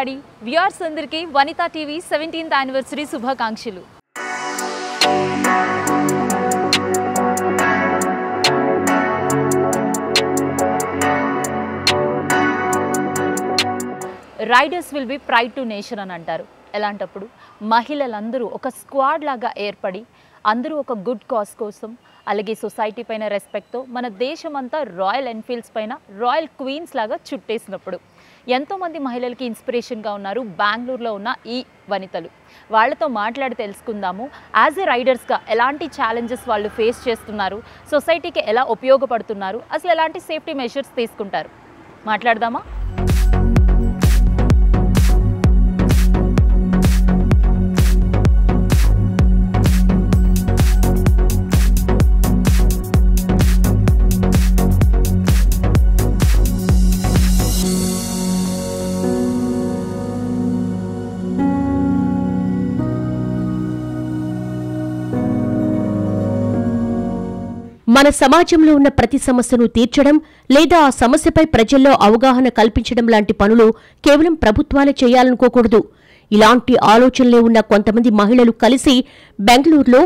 everybody. Viewers అందరికి Vanitha TV 17th anniversary శుభాకాంక్షలు. Riders will be pride to nation అని అంటారు. ఎలాంటప్పుడు మహిళలందరూ ఒక స్క్వాడ్ లాగా ఏర్పడి అందరూ ఒక గుడ్ కాజ్ కోసం అలాగే సొసైటీ పైన రెస్పెక్ట్తో మన దేశమంతా రాయల్ ఎన్ఫీల్డ్స్ పైన రాయల్ క్వీన్స్ లాగా చుట్టేసినప్పుడు ఎంతోమంది మహిళలకి ఇన్స్పిరేషన్గా ఉన్నారు బెంగళూరులో ఉన్న ఈ వనితలు. వాళ్ళతో మాట్లాడి తెలుసుకుందాము యాజ్ ఏ రైడర్స్గా ఎలాంటి ఛాలెంజెస్ వాళ్ళు ఫేస్ చేస్తున్నారు, సొసైటీకి ఎలా ఉపయోగపడుతున్నారు, అసలు ఎలాంటి సేఫ్టీ మెషర్స్ తీసుకుంటారు మాట్లాడదామా? మన సమాజంలో ఉన్న ప్రతి సమస్యను తీర్చడం లేదా ఆ సమస్యపై ప్రజల్లో అవగాహన కల్పించడం లాంటి పనులు కేవలం ప్రభుత్వాలే చేయాలనుకోకూడదు. ఇలాంటి ఆలోచనలే ఉన్న కొంతమంది మహిళలు కలిసి బెంగళూరులో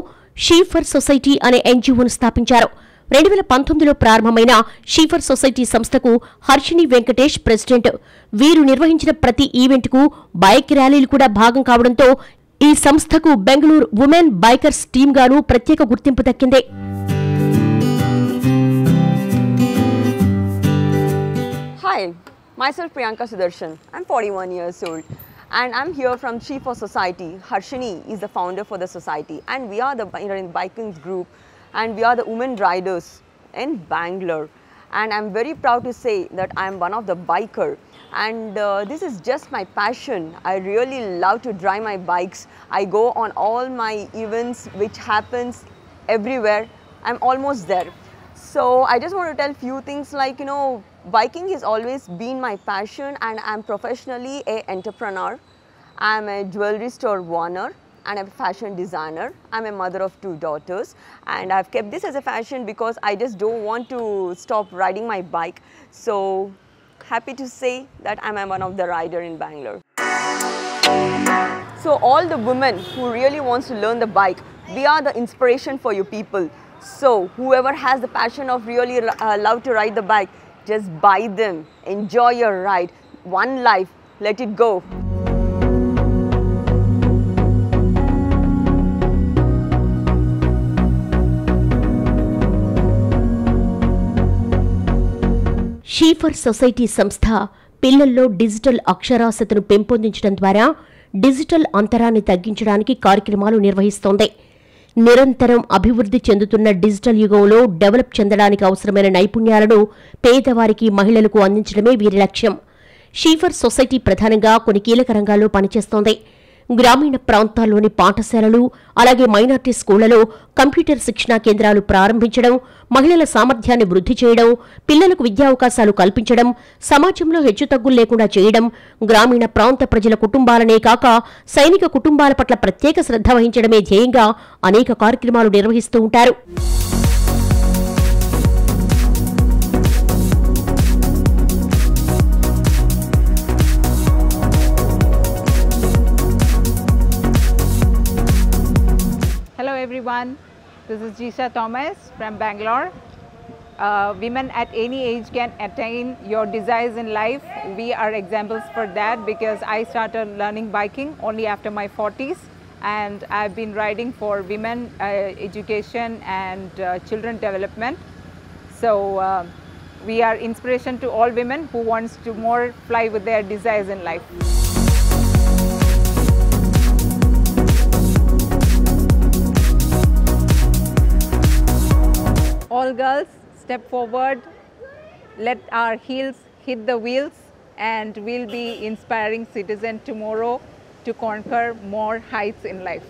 షీ ఫర్ సొసైటీ అనే ఎన్జీఓను స్థాపించారు. 2019లో ప్రారంభమైన షీ ఫర్ సొసైటీ సంస్థకు హర్షిని వెంకటేష్ ప్రెసిడెంట్. వీరు నిర్వహించిన ప్రతి ఈవెంట్కు బైక్ ర్యాలీలు కూడా భాగం కావడంతో ఈ సంస్థకు బెంగళూరు ఉమెన్ బైకర్స్ టీమ్గాను ప్రత్యేక గుర్తింపు దక్కింది. Hi, myself Priyanka Sudarshan. I'm 41 years old and I'm here from She for Society. Harshini is the founder for the society and we are the in biking group and we are the women riders in Bangalore. And I'm very proud to say that I'm one of the biker and this is just my passion. I really love to drive my bikes. I go on all my events which happens everywhere. I'm almost there. So I just want to tell few things like, biking has always been my passion and I'm professionally an entrepreneur. I'm a jewelry store owner and I'm a fashion designer. I'm a mother of 2 daughters and I've kept this as a fashion because I just don't want to stop riding my bike. So happy to say that I'm one of the rider in Bangalore. So all the women who really wants to learn the bike, we are the inspiration for you people. So whoever has the passion of really love to ride the bike, just buy them, enjoy your ride. One life, let it go. She for society సంస్థ పిల్లల్లో digital అక్షరాస్యతను పెంపొందించడం ద్వారా digital అంతరాన్ని తగ్గించడానికి కార్యక్రమాలు నిర్వహిస్తోంది. నిరంతరం అభివృద్ధి చెందుతున్న డిజిటల్ యుగంలో డెవలప్ చెందడానికి అవసరమైన నైపుణ్యాలను పేదవారికి, మహిళలకు అందించడమే వీరి లక్ష్యం. షీ ఫర్ సొసైటీ ప్రధానంగా కొన్ని కీలక రంగాల్లో పనిచేస్తోంది. గ్రామీణ ప్రాంతాల్లోని పాఠశాలలు అలాగే మైనార్టీ స్కూళ్లలో కంప్యూటర్ శిక్షణా కేంద్రాలు ప్రారంభించడం, మహిళల సామర్థ్యాన్ని వృద్ధి చేయడం, పిల్లలకు విద్యావకాశాలు కల్పించడం, సమాజంలో హెచ్చుతగ్గులు లేకుండా చేయడం, గ్రామీణ ప్రాంత ప్రజల కుటుంబాలనే కాక సైనిక కుటుంబాల పట్ల ప్రత్యేక శ్రద్ధ వహించడమే ధ్యేయంగా అనేక కార్యక్రమాలు నిర్వహిస్తూ ఉంటారు. Hello everyone, this is Jisha Thomas from Bangalore. Women at any age can attain your desires in life. We are examples for that because I started learning biking only after my 40s and I've been riding for women education and children development. So we are inspiration to all women who wants to more fly with their desires in life. All girls, step forward, let our heels hit the wheels and we'll be inspiring citizens tomorrow to conquer more heights in life.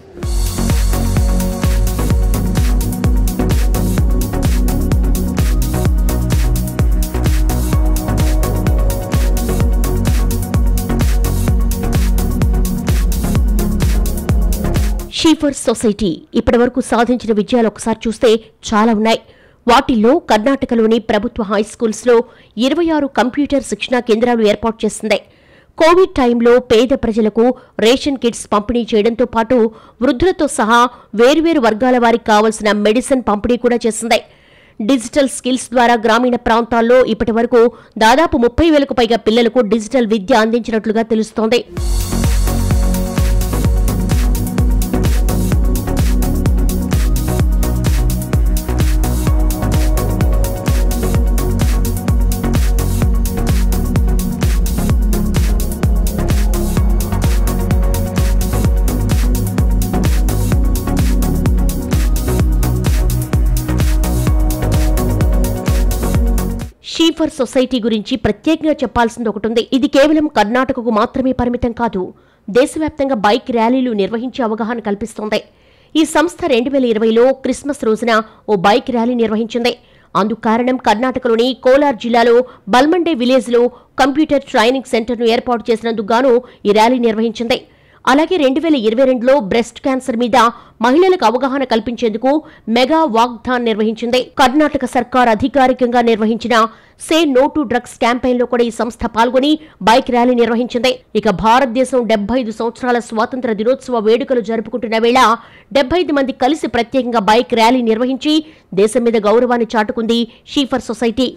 She for society ఇప్పటివరకు సాధించిన విజయాలు ఒకసారి చూస్తే చాలా ఉన్నాయి. వాటిల్లో కర్ణాటకలోని ప్రభుత్వ హైస్కూల్స్లో 26 కంప్యూటర్ శిక్షణా కేంద్రాలు ఏర్పాటు చేసింది. కోవిడ్ టైంలో పేద ప్రజలకు రేషన్ కిట్స్ పంపిణీ చేయడంతో పాటు వృద్ధులతో సహా వేర్వేరు వర్గాల వారికి కావలసిన మెడిసిన్ పంపిణీ కూడా చేసింది. డిజిటల్ స్కిల్స్ ద్వారా గ్రామీణ ప్రాంతాల్లో ఇప్పటివరకు దాదాపు 30,000కు పైగా పిల్లలకు డిజిటల్ విద్య అందించినట్లుగా తెలుస్తోంది. షీఫర్ సొసైటీ గురించి ప్రత్యేకంగా చెప్పాల్సింది ఒకటుంది. ఇది కేవలం కర్ణాటకకు మాత్రమే పరిమితం కాదు. దేశవ్యాప్తంగా బైక్ ర్యాలీలు నిర్వహించే అవగాహన కల్పిస్తోంది. ఈ సంస్థ 2020లో క్రిస్మస్ రోజున ఓ బైక్ ర్యాలీ నిర్వహించింది. అందుకు కారణం కర్ణాటకలోని కోలార్ జిల్లాలో బల్మండే విలేజ్లో కంప్యూటర్ ట్రైనింగ్ సెంటర్ను ఏర్పాటు చేసినందుకు గాను ఈ ర్యాలీ నిర్వహించింది. అలాగే 2022లో బ్రెస్ట్ క్యాన్సర్ మీద మహిళలకు అవగాహన కల్పించేందుకు మెగా వాక్థాన్ నిర్వహించింది. కర్ణాటక సర్కార్ అధికారికంగా నిర్వహించిన సే నో టు డ్రగ్స్ క్యాంపెయిన్లో కూడా ఈ సంస్థ పాల్గొని బైక్ ర్యాలీ నిర్వహించింది. ఇక భారతదేశం 75 సంవత్సరాల స్వాతంత్ర దినోత్సవ వేడుకలు జరుపుకుంటున్న వేళ 75 మంది కలిసి ప్రత్యేకంగా బైక్ ర్యాలీ నిర్వహించి దేశం మీద గౌరవాన్ని చాటుకుంది షీఫర్ సొసైటీ.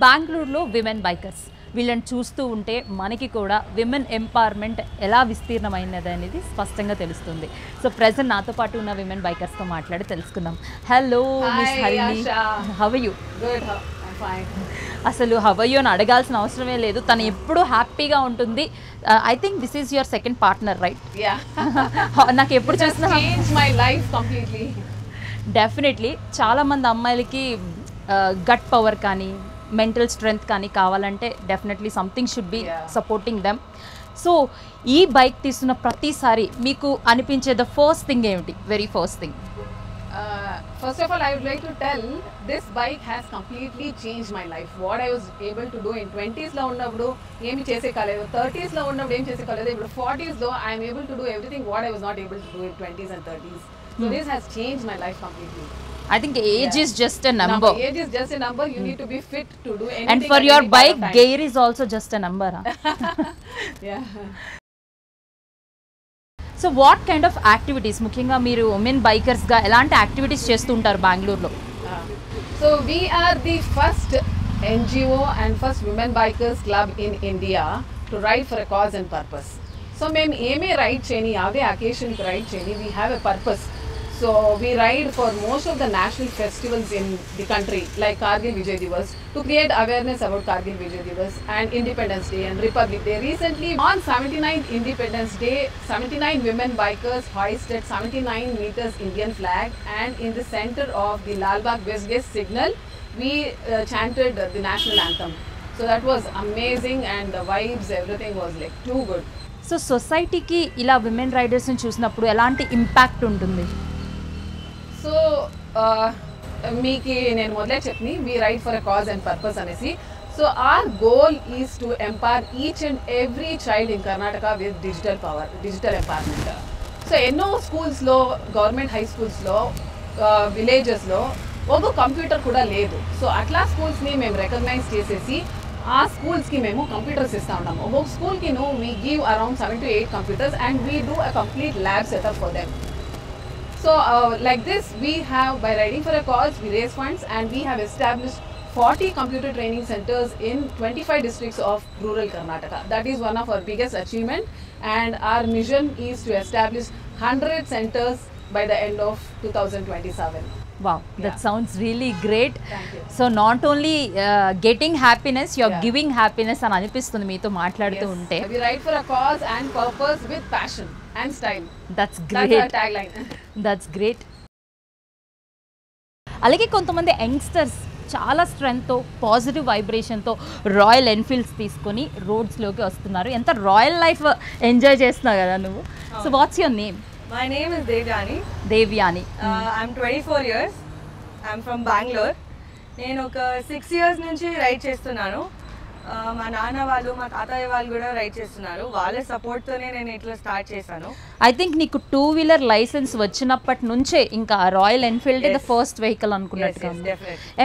బెంగళూరులో విమెన్ బైకర్స్ వీళ్ళని చూస్తూ ఉంటే మనకి కూడా విమెన్ ఎంపవర్మెంట్ ఎలా విస్తీర్ణమైనది అనేది స్పష్టంగా తెలుస్తుంది. సో ప్రెజెంట్ నాతో పాటు ఉన్న విమెన్ బైకర్స్తో మాట్లాడి తెలుసుకుందాం. Hello miss Harini, how are you? అసలు హౌ ఆర్ యు అని అడగాల్సిన అవసరమే లేదు, తను ఎప్పుడూ హ్యాపీగా ఉంటుంది. I think this is your second partner, right? నాకు ఎప్పుడు చూసినా డెఫినెట్లీ చాలామంది అమ్మాయిలకి గట్ పవర్ కానీ మెంటల్ స్ట్రెంగ్త్ కానీ కావాలంటే definitely something should be supporting them. So ఈ బైక్ తీసుకున్న ప్రతిసారి మీకు అనిపించే ద ఫస్ట్ థింగ్ ఏమిటి? Very first thing. First of all, I would like to tell this bike has completely changed my life. What I was able to do in 20s lo unnappudu emi chese kaledu, 30s lo unnappudu em chese kaledu, ippudu 40s lo I am able to do everything what I was not able to do in 20s and 30s. So this has changed my life completely. I think age is just a number. Age is just a number. You need to be fit to do anything. And for your bike, gear is also just a number. Yeah. So what kind of activities, ముఖ్యంగా మీరు women బైకర్స్గా ఎలాంటి activities చేస్తుంటారు బెంగళూరులో? So we are the first NGO and first women bikers club in India to ride for a cause and purpose. So మేము ఏమే ride చేయని, యావే అకేషన్కి రైడ్ చేయని, we have a purpose. So we ride for most of the national festivals in the country like Kargil Vijay Divas to create awareness about Kargil Vijay Divas and Independence Day and Republic Day. Recently on 79th Independence Day, 79 women bikers hoisted 79 meters Indian flag, and in the center of the Lal Bagh West Gate signal we chanted the national anthem. So that was amazing and the vibes, everything was like too good. So సొసైటీకి ఇలా women రైడర్స్ని చూసినప్పుడు ఎలాంటి impact ఉంటుంది? So మీకు నేను మొదలే చెప్పని we ride for a cause and purpose అనేసి. So our goal is to empower each and every child in Karnataka with digital power, digital empowerment. So ఎన్నో స్కూల్స్లో, గవర్నమెంట్ హై స్కూల్స్లో, విలేజెస్లో ఒక కంప్యూటర్ కూడా లేదు. సో అట్లా స్కూల్స్ని మేము రికగ్నైజ్ చేసేసి ఆ స్కూల్స్కి మేము కంప్యూటర్స్ ఇస్తూ ఉంటాము. ఒక్కొక్క స్కూల్కి we give around 7 to 8 computers and we do a complete lab setup for them. So like this we have, by riding for a cause, we raise funds and we have established 40 computer training centers in 25 districts of rural Karnataka. That is one of our biggest achievement, and our mission is to establish 100 centers by the end of 2027. Wow, that sounds really great. Thank you. So not only getting happiness, you're giving happiness అని అనిపిస్తుంది మీతో మాట్లాడుతూ ఉంటే. We ride for a cause and purpose with passion and style. That's That's our great. tagline. That's great. అలాగే కొంతమంది youngsters చాలా స్ట్రెంగ్త్తో positive వైబ్రేషన్తో royal Enfields తీసుకొని రోడ్స్లోకి వస్తున్నారు. ఎంత రాయల్ లైఫ్ ఎంజాయ్ చేస్తున్నావు కదా నువ్వు. So what's your name? My name is Devyani. Devyani. I'm 24 years. I'm from Bangalore. నేను ఒక 6 years నుంచి రైడ్ చేస్తున్నాను. మా నాన్న వాళ్ళు మా తాతయ్య వాళ్ళు కూడా రైడ్ చేస్తున్నారు. వాళ్ళ సపోర్ట్తోనే నేను ఇట్లా స్టార్ట్ చేశాను. ఐ థింక్ నీకు 2-వీలర్ లైసెన్స్ వచ్చినప్పటి నుంచే ఇంకా royal Enfield the first vehicle అనుకున్నట్టుగా.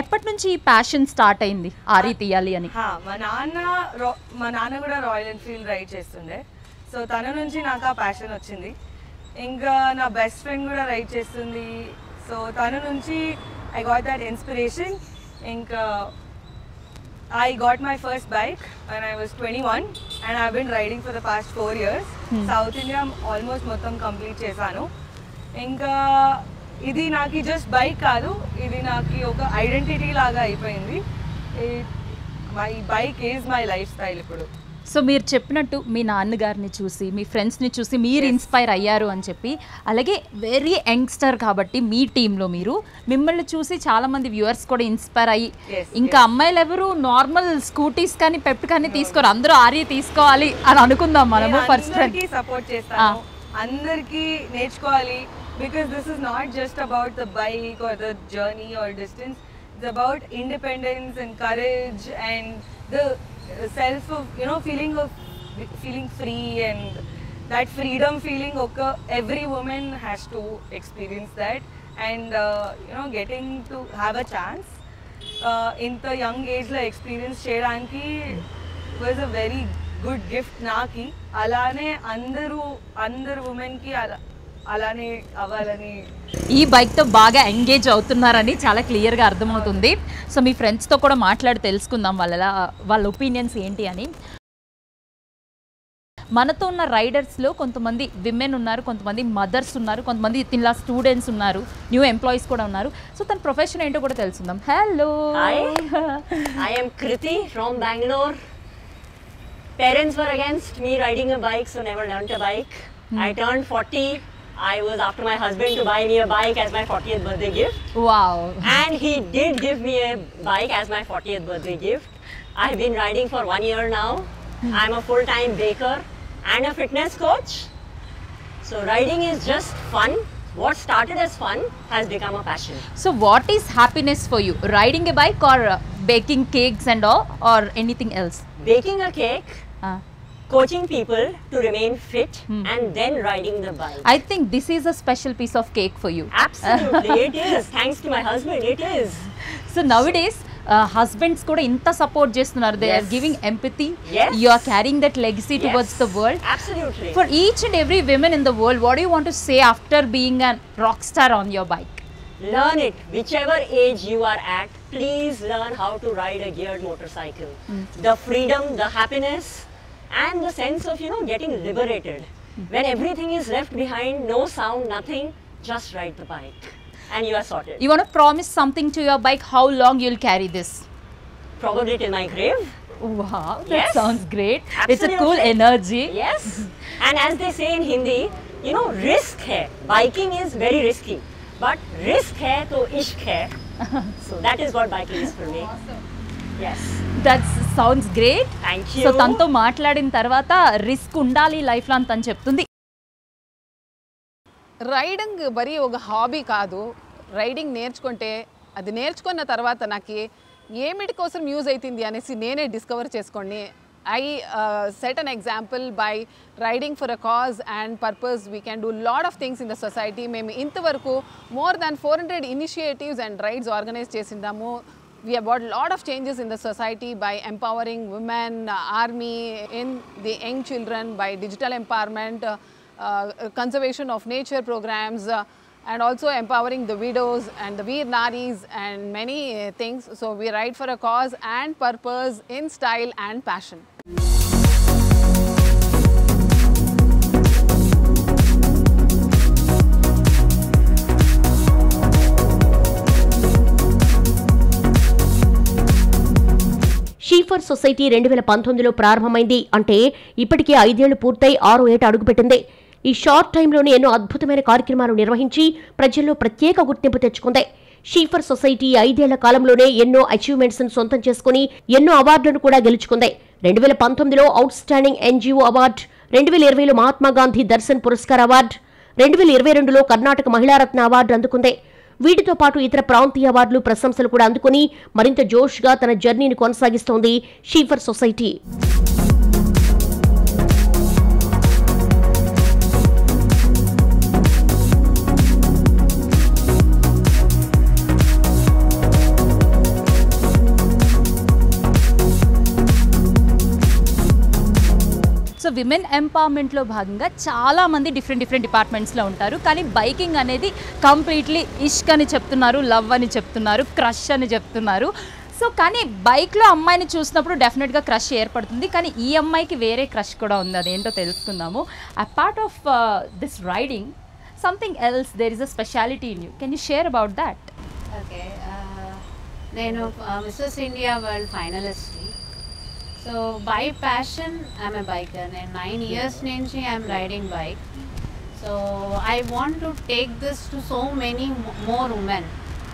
ఎప్పటి నుంచి ఈ ప్యాషన్ స్టార్ట్ అయింది ఆరి తీయాలి అని? మా నాన్న కూడా రాయల్ ఎన్ఫీల్డ్ రైడ్ చేస్తుండే. సో తన నుంచి నాకు ఆ ప్యాషన్ వచ్చింది. ఇంకా నా బెస్ట్ ఫ్రెండ్ కూడా రైడ్ చేస్తుంది. సో తన నుంచి ఐ గాట్ దట్ ఇన్స్పిరేషన్. ఇంకా I got my first bike when I was 21 and I've been riding for the past 4 years. South India almost మొత్తం కంప్లీట్ చేశాను. ఇంకా ఇది నాకు జస్ట్ బైక్ కాదు, ఇది నాకు ఒక ఐడెంటిటీ లాగా అయిపోయింది. My bike is my life style ఇప్పుడు. సో మీరు చెప్పినట్టు మీ నాన్నగారిని చూసి మీ ఫ్రెండ్స్ని చూసి మీరు ఇన్స్పైర్ అయ్యారు అని చెప్పి, అలాగే వెరీ యంగ్స్టర్ కాబట్టి మీ టీంలో మీరు మిమ్మల్ని చూసి చాలామంది వ్యూవర్స్ కూడా ఇన్స్పైర్ అయ్యి ఇంకా అమ్మాయిలు ఎవరు నార్మల్ స్కూటీస్ కానీ పెప్ట్ కానీ తీసుకోరు, అందరూ ఆరి తీసుకోవాలి అని అనుకుందాం మనము. ఫస్ట్ అందరికీ సపోర్ట్ చేస్తాను, అందరికీ నేర్చుకోవాలి. Because this is not just about the bike or the journey or distance. It's about independence and courage and the self of, you know, feeling free, and that freedom feeling every woman has to experience that. And you know, getting to have a chance in the young age la experience cheyadaniki was a very good gift naki. Alane andaru women ki అలానే అవ్వాలని ఈ బైక్తో బాగా engage అవుతున్నారని చాలా క్లియర్గా అర్థమవుతుంది. So మీ ఫ్రెండ్స్తో కూడా మాట్లాడి తెలుసుకుందాం వాళ్ళ ఒపీనియన్స్ ఏంటి అని. మనతో ఉన్న రైడర్స్లో కొంతమంది విమెన్ ఉన్నారు, కొంతమంది మదర్స్ ఉన్నారు, కొంతమంది తిన్లా స్టూడెంట్స్ ఉన్నారు, న్యూ ఎంప్లాయీస్ కూడా ఉన్నారు. సో తన ప్రొఫెషన్ ఏంటో కూడా తెలుసుకుందాం. Hello, I am Kriti from Bangalore. Parents were against me riding a bike, so never learnt a bike. I turned 40. I was after my husband to buy me a bike as my 40th birthday gift. Wow. And he did give me a bike as my 40th birthday gift. I've been riding for 1 year now. I'm a full-time baker and a fitness coach. So riding is just fun. What started as fun has become a passion. So what is happiness for you? Riding a bike or baking cakes and all, or anything else? Baking a cake. Coaching people to remain fit and then riding the bike. I think this is a special piece of cake for you. Absolutely, it is. Thanks to my husband, it is. So nowadays, husbands kuda inta support chestunaru. They are giving empathy. Yes. You are carrying that legacy towards the world. Absolutely. For each and every woman in the world, what do you want to say after being a rock star on your bike? Learn it. Whichever age you are at, please learn how to ride a geared motorcycle. The freedom, the happiness, and the sense of, you know, getting liberated. When everything is left behind, no sound, nothing, just ride the bike and you are sorted. You want to promise something to your bike, how long you'll carry this? Probably till my grave. Wow, that Yes. sounds great. Absolutely. It's a cool energy. Yes. And as they say in Hindi, you know, risk hai. Biking is very risky. But risk hai to ishq hai. So that is what biking is for me. Yes. That sounds great. Thank you. So తనతో మాట్లాడిన తర్వాత risk ఉండాలి లైఫ్లో అని తను చెప్తుంది. Riding bury ఒక hobby కాదు. రైడింగ్ నేర్చుకుంటే అది నేర్చుకున్న తర్వాత నాకు ఏమిటి కోసం యూజ్ అవుతుంది అనేసి నేనే డిస్కవర్ చేసుకోండి. I set an example by riding for a cause and purpose. We can do lot of things in the society. మేము ఇంతవరకు more than 400 initiatives and rides organize చేసిందాము. We have brought a lot of changes in the society by empowering women, army, in the young children, by digital empowerment, conservation of nature programs, and also empowering the widows and the Veer Naris and many things. So we ride for a cause and purpose in style and passion. షీఫర్ society 2019లో ప్రారంభమైంది. అంటే ఇప్పటికే 5 ఏళ్లు పూర్తయి 6వ ఏట అడుగుపెట్టింది. ఈ షార్ట్ టైంలోనే ఎన్నో అద్భుతమైన కార్యక్రమాలు నిర్వహించి ప్రజల్లో ప్రత్యేక గుర్తింపు తెచ్చుకుంది. షీఫర్ సొసైటీ 5 ఏళ్ల కాలంలోనే ఎన్నో అచీవ్మెంట్స్ ను సొంతం చేసుకుని ఎన్నో అవార్డులను కూడా గెలుచుకుంది. 2019లో అవుట్ స్టాండింగ్ ఎన్జీఓ అవార్డు, 2020లో మహాత్మాగాంధీ దర్శన్ పురస్కార్ అవార్డు, 2022లో కర్ణాటక మహిళారత్న అవార్డు అందుకుంది. వీటితో పాటు ఇతర ప్రాంతీయ అవార్డులు, ప్రశంసలు కూడా అందుకుని మరింత జోష్గా తన జర్నీని కొనసాగిస్తోంది షీఫర్ సొసైటీ. సో విమెన్ ఎంపవర్మెంట్లో భాగంగా చాలామంది డిఫరెంట్ డిపార్ట్మెంట్స్లో ఉంటారు. కానీ బైకింగ్ అనేది కంప్లీట్లీ ఇష్క్ అని చెప్తున్నారు, లవ్ అని చెప్తున్నారు, క్రష్ అని చెప్తున్నారు. సో కానీ బైక్లో అమ్మాయిని చూసినప్పుడు డెఫినెట్గా క్రష్ ఏర్పడుతుంది. కానీ ఈ అమ్మాయికి వేరే క్రష్ కూడా ఉంది, అదేంటో తెలుసుకుందాము. Apart of this riding something else, there is a speciality in you. Can you share about that? Okay, నేను మిస్సెస్ ఇండియా వరల్డ్ ఫైనలిస్ట్ని. So by passion I'm a biker. నేను 9 years నుంచి I'm riding bike. So I want to take this to so many more women.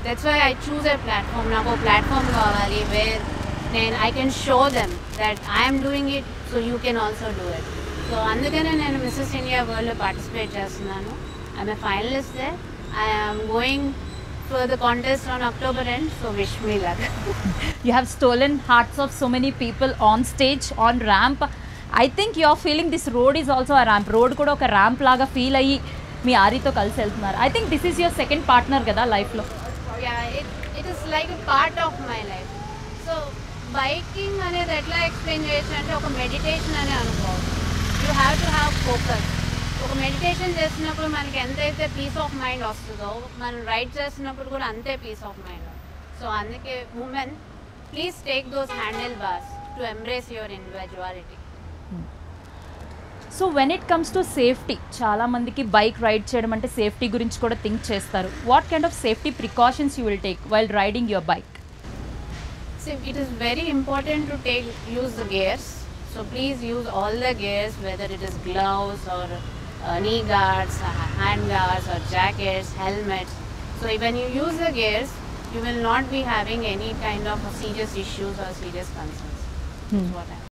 That's why I choose a platform. నాకు platform కావాలి where I can show them that I am doing it, so you can also do it. So అందుకనే నేను Mrs India వరల్డ్లో participate చేస్తున్నాను. I'm a finalist there. I am going for the contest on October end, so wish me luck. You have stolen hearts of so many people on stage, on ramp. I think you are feeling this road is also a ramp. Road kuda oka ramp laga feel ayi మీ ఆరితో కలిసి వెళ్తున్నారు. I think this is your second partner కదా లైఫ్లో. Yeah, it is like a part of my life. So biking అనేది ఎట్లా explain చేయొచ్చు అంటే ఒక meditation అనే అనుకోవాలి. You have to have focus. ఒక మెడిటేషన్ చేసినప్పుడు మనకి ఎంతైతే పీస్ ఆఫ్ మైండ్ వస్తుందో మనం రైడ్ చేసినప్పుడు కూడా అంతే పీస్ ఆఫ్ మైండ్. సో అందుకే women please take those handle bars to embrace your individuality. So when it comes to safety, చాలామందికి బైక్ రైడ్ చేయడం అంటే సేఫ్టీ గురించి కూడా థింక్ చేస్తారు. What kind of safety precautions you will take while riding your bike? So it is very important to use the gears. So please use all the gears, whether it is gloves or knee guards, hand guards or jackets, helmets. So when you use the gears, you will not be having any kind of serious issues or serious concerns. That's what I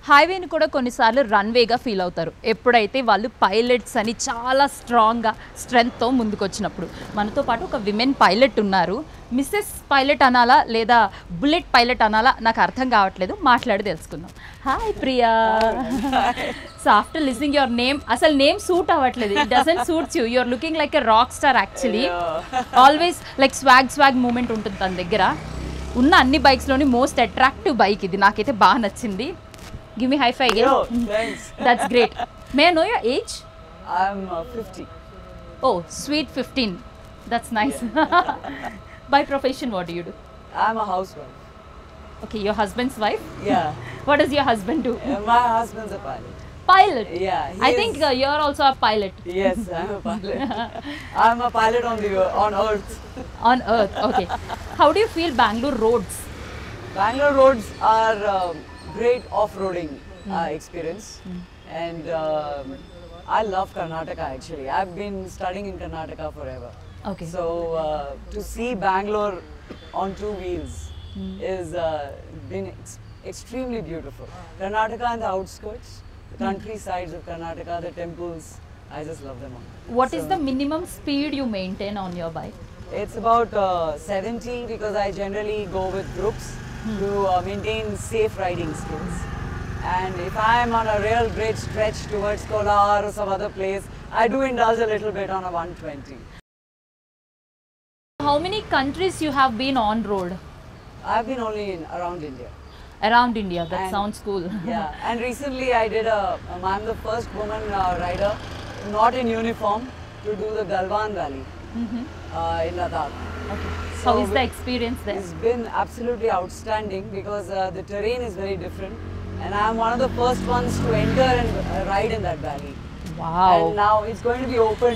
హైవేని కూడా కొన్నిసార్లు రన్వేగా feel అవుతారు ఎప్పుడైతే వాళ్ళు pilots అని చాలా స్ట్రాంగ్గా స్ట్రెంగ్త్తో ముందుకు వచ్చినప్పుడు. మనతో పాటు ఒక విమెన్ పైలట్ ఉన్నారు. మిస్సెస్ పైలట్ అనాలా లేదా బుల్లెట్ పైలట్ అనాలా నాకు అర్థం కావట్లేదు, మాట్లాడి తెలుసుకుందాం. Hi Priya. So after listening your name, అసలు నేమ్ సూట్ అవ్వట్లేదు. It doesn't suits you. You're looking like a rock star actually. Always like swag moment ఉంటుంది తన దగ్గర. ఉన్న అన్ని బైక్స్లోని మోస్ట్ అట్రాక్టివ్ బైక్ ఇది, నాకైతే బాగా నచ్చింది. Give me high five again. Yo, thanks. That's great. May I know your age? I'm 50. Oh, sweet 15. That's nice. By profession, what do you do? I'm a housewife. Okay, your husband's wife? Yeah. What does your husband do? My husband's a pilot. Pilot? Yeah. I think you're also a pilot. Yes, I'm a pilot. I'm a pilot on Earth. On Earth, okay. How do you feel Bangalore roads? Bangalore roads are great off-roading experience, and I love Karnataka actually. I've been studying in Karnataka forever. Okay. So to see Bangalore on two wheels is been extremely beautiful. Karnataka and the outskirts, the countrysides of Karnataka, the temples, I just love them all. What is the minimum speed you maintain on your bike? It's about 70 because I generally go with groups to maintain safe riding skills. And if I'm on a real great stretch towards Kolar or some other place, I do indulge a little bit on a 120. How many countries you have been on road? I've been only around India. Around India, that And- sounds cool. Yeah, and recently I did I'm the first woman rider, not in uniform, to do the Galwan Valley in Ladakh. Okay. So How is the experience there? It's been absolutely outstanding because the terrain is very different, and I'm one of the first ones to enter and ride in that valley. Wow. And now it's going to be open,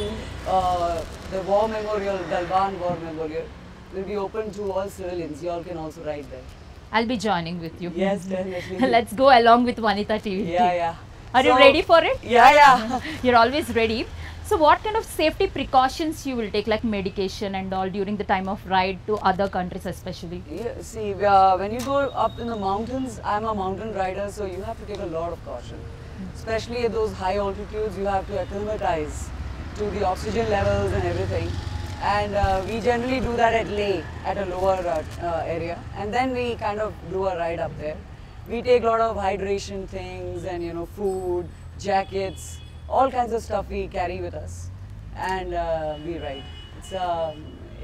the War Memorial, Galwan War Memorial, will be open to all civilians. You all can also ride there. I'll be joining with you. Yes, definitely. Let's go along with Vanita TV. Yeah. Are you ready for it? Yeah. You're always ready. So what kind of safety precautions you will take, like medication and all, during the time of ride to other countries especially? Yeah, see, when you go up in the mountains, I'm a mountain rider, so you have to take a lot of caution. Especially at those high altitudes, you have to acclimatize to the oxygen levels and everything. And we generally do that at Leh, at a lower area. And then we kind of do a ride up there. We take a lot of hydration things and, you know, food, jackets, all kinds of stuff we carry with us. And we ride.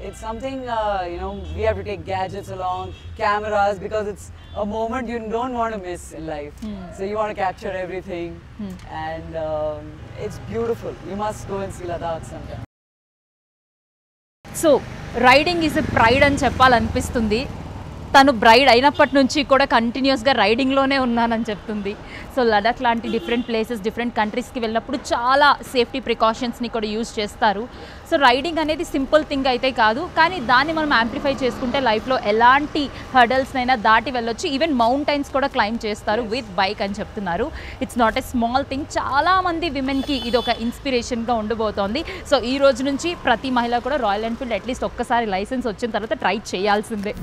It's something, you know, we have to take gadgets along, cameras, because it's a moment you don't want to miss in life. So you want to capture everything. And it's beautiful. You must go and see Ladakh sometime. So riding is a pride అని చెప్పాలనిపిస్తుంది. తను braid అయినప్పటి నుంచి కూడా కంటిన్యూస్గా రైడింగ్లోనే ఉన్నానని చెప్తుంది. So Ladakh లాంటి different places, different కంట్రీస్కి వెళ్ళినప్పుడు చాలా సేఫ్టీ ప్రికాషన్స్ని కూడా యూజ్ చేస్తారు. సో రైడింగ్ అనేది సింపుల్ థింగ్ అయితే కాదు, కానీ దాన్ని మనం యాంప్లిఫై చేసుకుంటే లైఫ్లో ఎలాంటి హర్డల్స్నైనా దాటి వెళ్ళొచ్చు. ఈవెన్ మౌంటైన్స్ కూడా క్లైంబ్ చేస్తారు విత్ బైక్ అని చెప్తున్నారు. It's not a small thing. చాలామంది విమెన్కి ఇది ఒక ఇన్స్పిరేషన్గా ఉండబోతోంది. సో ఈ రోజు నుంచి ప్రతి మహిళ కూడా రాయల్ ఎన్ఫీల్డ్ అట్లీస్ట్ ఒక్కసారి లైసెన్స్ వచ్చిన తర్వాత ట్రై చేయాల్సిందే.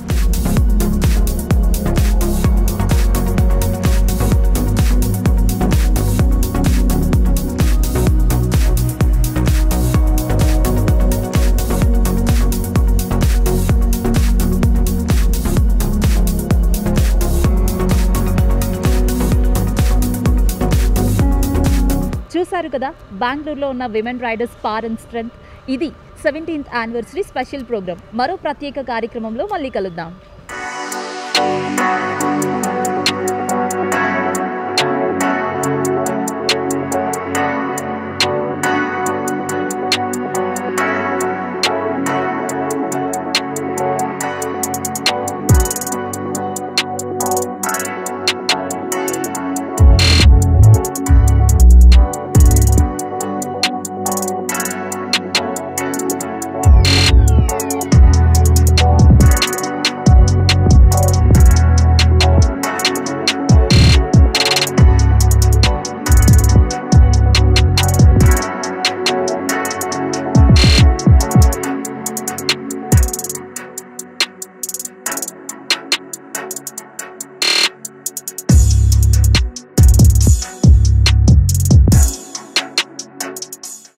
చూసారు కదా, బెంగళూరులో ఉన్న women riders power and strength. ఇది 17th యానివర్సరీ స్పెషల్ ప్రోగ్రామ్. మరో ప్రత్యేక కార్యక్రమంలో మళ్ళీ కలుద్దాం.